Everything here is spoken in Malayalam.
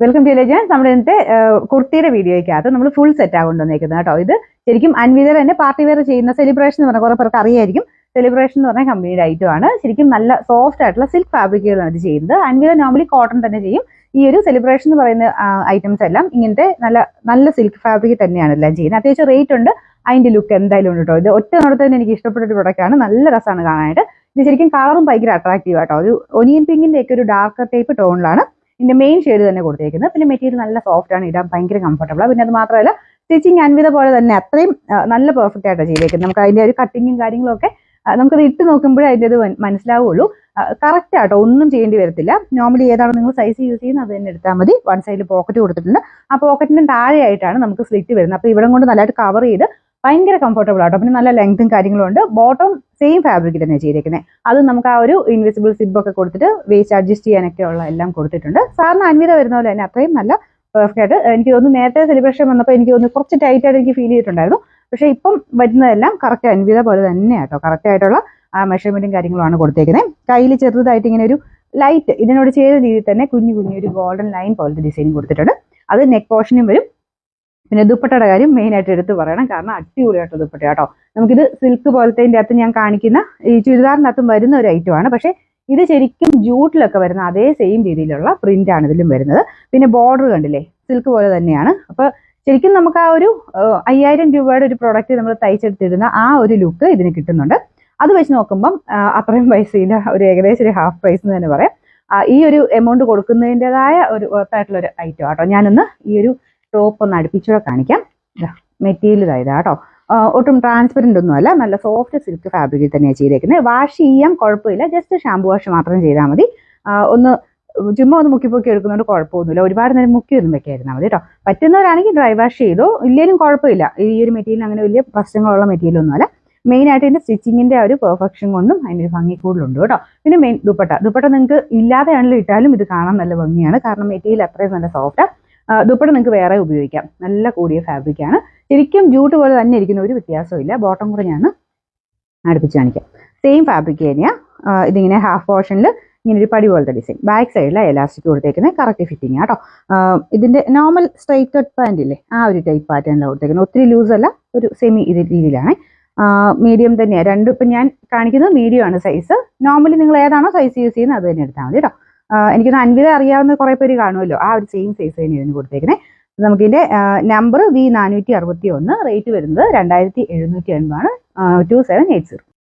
Welcome to legends. നമ്മുടെ ഇന്നത്തെ കുർത്തിയുടെ വീഡിയോയ്ക്കകത്ത് നമ്മൾ ഫുൾ സെറ്റ് കൊണ്ടുവന്നേക്കുന്നത് കേട്ടോ. ഇത് ശരിക്കും അൻവിതർ തന്നെ പാർട്ടി വെയർ ചെയ്യുന്ന സെലിബ്രേഷൻ എന്ന് പറഞ്ഞാൽ കുറെ പേർക്ക് അറിയായിരിക്കും. സെലിബ്രേഷൻ എന്ന് പറഞ്ഞാൽ കമ്പനിയുടെ ഐറ്റം ആണ്. ശരിക്കും നല്ല സോഫ്റ്റ് ആയിട്ടുള്ള സിൽക്ക് ഫാബ്രിക്കുകളാണ് ഇത് ചെയ്യുന്നത്. അൻവിതർ നോർമലി കോട്ടൺ തന്നെ ചെയ്യും. ഈ ഒരു സെലിബ്രേഷൻ എന്ന് പറയുന്ന ഐറ്റംസ് എല്ലാം ഇങ്ങനത്തെ നല്ല സിൽക്ക് ഫാബ്രിക് തന്നെയാണ് എല്ലാം ചെയ്യുന്നത്. അത്യാവശ്യം റേറ്റ് ഉണ്ട്. അതിന്റെ ലുക്ക് എന്തായാലും ഉണ്ട് കേട്ടോ. ഇത് ഒറ്റ നടത്ത് തന്നെ എനിക്ക് ഇഷ്ടപ്പെട്ട ഒരു പ്രൊഡക്റ്റ് ആണ്. നല്ല രസമാണ് കാണാനായിട്ട്. ഇത് ശരിക്കും കളറും ഭയങ്കര അട്രാക്റ്റീവ് ആട്ടോ. ഒരു ഒനിയൻ പിങ്കിന്റെ ഒക്കെ ഒരു ഡാർക്ക് ടൈപ്പ് ടോണിലാണ് ഇതിന്റെ മെയിൻ ഷെയ്ഡ് തന്നെ കൊടുത്തേക്കുന്നത്. പിന്നെ മെറ്റീരിയൽ നല്ല സോഫ്റ്റ് ആണ്, ഇടാൻ ഭയങ്കര കംഫർട്ടബിൾ ആണ്. പിന്നെ അത് മാത്രമല്ല സ്റ്റിച്ചിങ് അൻവിത പോലെ തന്നെ അത്രയും നല്ല പെർഫെക്റ്റ് ആയിട്ടാണ് ചെയ്തേക്കുന്നത്. നമുക്ക് അതിന്റെ ഒരു കട്ടിങ്ങും കാര്യങ്ങളും ഒക്കെ നമുക്കത് ഇട്ട് നോക്കുമ്പോഴേ അതിൻ്റെ അത് മനസ്സിലാവുള്ളൂ. കറക്റ്റ് ആട്ടോ, ഒന്നും ചെയ്യേണ്ടി വരത്തില്ല. നോർമലി ഏതാണോ നിങ്ങൾ സൈസ് യൂസ് ചെയ്യുന്നത് അത് തന്നെ എടുത്താൽ മതി. വൺ സൈഡിൽ പോക്കറ്റ് കൊടുത്തിട്ടുണ്ട്. ആ പോക്കറ്റിന് താഴെയായിട്ടാണ് നമുക്ക് സ്ലിറ്റ് വരുന്നത്. അപ്പോൾ ഇവിടെ കൊണ്ട് നല്ലതായിട്ട് കവർ ചെയ്ത് ഭയങ്കര കംഫർട്ടബിൾ ആട്ടോ. പിന്നെ നല്ല ലെങ്ത്തും കാര്യങ്ങളും ഉണ്ട്. ബോട്ടം സെയിം ഫാബ്രിക് തന്നെ ചെയ്തേക്കുന്നത്. അത് നമുക്ക് ആ ഒരു ഇൻവിസിബിൾ സിബ് ഒക്കെ കൊടുത്തിട്ട് വേസ്റ്റ് അഡ്ജസ്റ്റ് ചെയ്യാനൊക്കെ ഉള്ള എല്ലാം കൊടുത്തിട്ടുണ്ട്. സാറിന് അൻവിത വരുന്ന പോലെ തന്നെ അത്രയും നല്ല പെർഫെക്റ്റ് ആയിട്ട്. എനിക്ക് തോന്നുന്നു നേരത്തെ സെലിബ്രേഷൻ വന്നപ്പോൾ എനിക്ക് തോന്നുന്നു കുറച്ച് ടൈറ്റ് ആയിട്ട് എനിക്ക് ഫീൽ ചെയ്തിട്ടുണ്ടായിരുന്നു. പക്ഷേ ഇപ്പം വരുന്നതെല്ലാം കറക്റ്റ് അൻവിത പോലെ തന്നെ ആട്ടോ. കറക്റ്റ് ആയിട്ടുള്ള ആ മെഷർമെന്റും കാര്യങ്ങളുമാണ് കൊടുത്തേക്കുന്നത്. കയ്യിൽ ചെറുതായിട്ട് ഇങ്ങനെ ഒരു ലൈറ്റ് ഇതിനോട് ചേരുന്ന രീതിയിൽ തന്നെ കുഞ്ഞു ഒരു ഗോൾഡൻ ലൈൻ പോലത്തെ ഡിസൈൻ കൊടുത്തിട്ടുണ്ട്. അത് നെക്ക് പോർഷനും വരും. പിന്നെ ദുപ്പട്ടയുടെ കാര്യം മെയിൻ ആയിട്ട് എടുത്ത് പറയണം, കാരണം അടിപൊളിയായിട്ട് ദുപ്പട്ട കേട്ടോ. നമുക്കിത് സിൽക്ക് പോലത്തെ അകത്ത് ഞാൻ കാണിക്കുന്ന ഈ ചുരിദാറിൻ്റെ അകത്തും വരുന്ന ഒരു ഐറ്റമാണ്. പക്ഷേ ഇത് ശരിക്കും ജൂട്ടിലൊക്കെ വരുന്ന അതേ സെയിം രീതിയിലുള്ള പ്രിന്റ് ആണ് ഇതിലും വരുന്നത്. പിന്നെ ബോർഡർ കണ്ടില്ലേ, സിൽക്ക് പോലെ തന്നെയാണ്. അപ്പോൾ ശരിക്കും നമുക്ക് ആ ഒരു 5000 രൂപയുടെ ഒരു പ്രോഡക്റ്റ് നമ്മൾ തയ്ച്ചെടുത്തിരുന്ന ആ ഒരു ലുക്ക് ഇതിന് കിട്ടുന്നുണ്ട്. അത് വെച്ച് നോക്കുമ്പം അത്രയും പൈസയില്ല, ഒരു ഏകദേശം ഒരു ഹാഫ് പ്രൈസ് എന്ന് തന്നെ പറയാം. ഈ ഒരു എമൗണ്ട് കൊടുക്കുന്നതിൻ്റെതായ ഒരു വർത്തായിട്ടുള്ള ഒരു ഐറ്റം ആട്ടോ. ഞാനൊന്ന് ഈ ഒരു ടോപ്പ് ഒന്ന് അടുപ്പിച്ചുകൂടെ കാണിക്കാം. മെറ്റീരിയൽ ഇതായതാ കേട്ടോ. ഒട്ടും ട്രാൻസ്പെറൻ്റ് ഒന്നും അല്ല, നല്ല സോഫ്റ്റ് സിൽക്ക് ഫാബ്രിക്കിൽ തന്നെയാണ് ചെയ്തേക്കുന്നത്. വാഷ് ചെയ്യാൻ കുഴപ്പമില്ല, ജസ്റ്റ് ഷാമ്പു വാഷ് മാത്രം ചെയ്താൽ മതി. ചുമ്മാ ഒന്ന് മുക്കിപ്പൊക്കി എടുക്കുന്നതുകൊണ്ട് കുഴപ്പമൊന്നുമില്ല. ഒരുപാട് നേരം മുക്കിയൊന്നും വെക്കാതിരുന്നാൽ മതി കേട്ടോ. പറ്റുന്നവരാണെങ്കിൽ ഡ്രൈ വാഷ് ചെയ്തോ, ഇല്ലെങ്കിലും കുഴപ്പമില്ല. ഈ ഒരു മെറ്റീരിയൽ അങ്ങനെ വലിയ പ്രശ്നങ്ങളുള്ള മെറ്റീരിയൽ ഒന്നുമല്ല. മെയിനായിട്ട് ഇതിൻ്റെ സ്റ്റിച്ചിങ്ങിൻ്റെ ഒരു പെർഫെക്ഷൻ കൊണ്ടും അതിൻ്റെ ഒരു ഭംഗി കൂടുതലുണ്ട് കേട്ടോ. പിന്നെ മെയിൻ ദുപ്പട്ട നിങ്ങൾക്ക് ഇല്ലാതെയാണെങ്കിലും ഇട്ടാലും ഇത് കാണാൻ നല്ല ഭംഗിയാണ്, കാരണം മെറ്റീരിയൽ അത്രയും നല്ല സോഫ്റ്റ്. ദുപ്പട്ട നിങ്ങൾക്ക് വേറെ ഉപയോഗിക്കാം. നല്ല കൂടിയ ഫാബ്രിക്കാണ്. ശരിക്കും ജൂട്ട് പോലെ തന്നെ ഇരിക്കുന്ന ഒരു വ്യത്യാസവും ഇല്ല. ബോട്ടം കൂടെ ഞാൻ അടുപ്പിച്ച് കാണിക്കാം. സെയിം ഫാബ്രിക് തന്നെയാണ്. ഇതിങ്ങനെ ഹാഫ് പോർഷനിൽ ഇങ്ങനെ ഒരു പടി പോലത്തെ ഡിസൈൻ. ബാക്ക് സൈഡിൽ എലാസ്റ്റിക് കൊടുത്തേക്കുന്നത് കറക്റ്റ് ഫിറ്റിംഗ് കേട്ടോ. ഇതിൻ്റെ നോർമൽ സ്ട്രൈറ്റ് കട്ട് പാൻറ് ഇല്ലേ, ആ ഒരു ടൈപ്പ് പാറ്റേണിലാണ് കൊടുത്തേക്കുന്നത്. ഒത്തിരി ലൂസ് അല്ല, ഒരു സെമി രീതിയിലാണ്. മീഡിയം തന്നെയാണ് രണ്ടും. ഇപ്പം ഞാൻ കാണിക്കുന്നത് മീഡിയം ആണ് സൈസ്. നോർമലി നിങ്ങൾ ഏതാണോ സൈസ് യൂസ് ചെയ്യുന്നത് അത് തന്നെ എടുത്താൽ മതി കേട്ടോ. എനിക്കൊന്ന് അൻവിത അറിയാവുന്ന കുറേ പേര് കാണുമല്ലോ, ആ ഒരു സെയിം സൈസ് തന്നെ ഇതിന് കൊടുത്തേക്കുന്നത്. നമുക്കിതിൻ്റെ നമ്പർ V461, റേറ്റ് വരുന്നത് 2780 ആണ്. 2780.